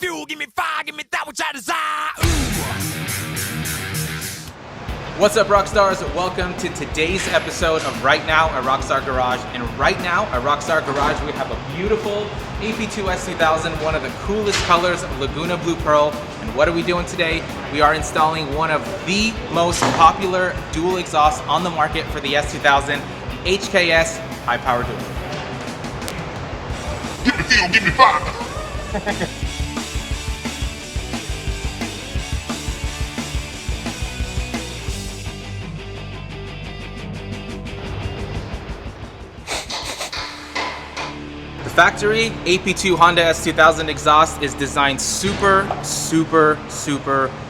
fuel, give me fire, give me that which I desire. What's up, Rockstars? Welcome to today's episode of Right Now at Rockstar Garage. And right now at Rockstar Garage, we have a beautiful AP2 S2000, one of the coolest colors of Laguna Blue Pearl. And what are we doing today? We are installing one of the most popular dual exhausts on the market for the S2000, the HKS HiPower Dual. Give me fuel, give me fire. The factory AP2 Honda S2000 exhaust is designed super,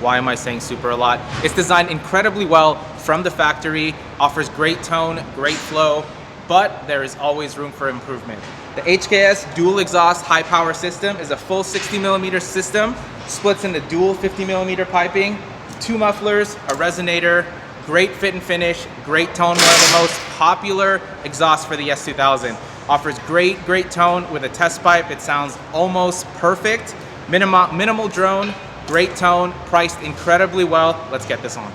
why am I saying super a lot? It's designed incredibly well from the factory, offers great tone, great flow, but there is always room for improvement. The HKS dual exhaust high power system is a full 60mm system, splits into dual 50mm piping, 2 mufflers, a resonator, great fit and finish, great tone, one of the most popular exhausts for the S2000. Offers great tone with a test pipe. It sounds almost perfect. Minimal drone, great tone, priced incredibly well. Let's get this on.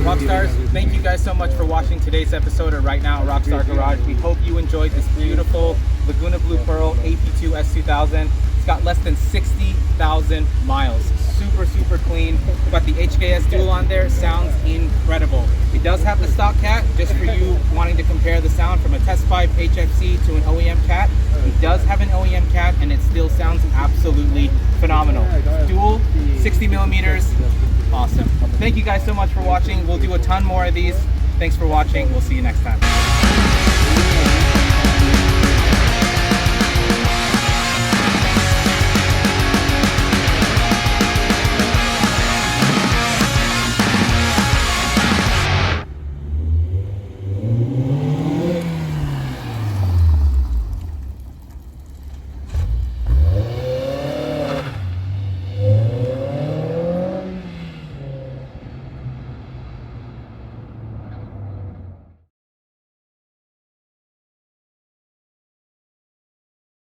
Rockstars, thank you guys so much for watching today's episode of Right Now at Rockstar Garage. We hope you enjoyed this beautiful Laguna Blue Pearl AP2 S2000. It's got less than 60,000 miles. Super clean. Got the HKS Dual on there. Sounds incredible. It does have the stock cat, just for you wanting to compare the sound from a test pipe HFC to an OEM cat. It does have an OEM cat, and it still sounds absolutely phenomenal. Dual, 60mm. Awesome. Thank you guys so much for watching. We'll do a ton more of these. Thanks for watching. We'll see you next time.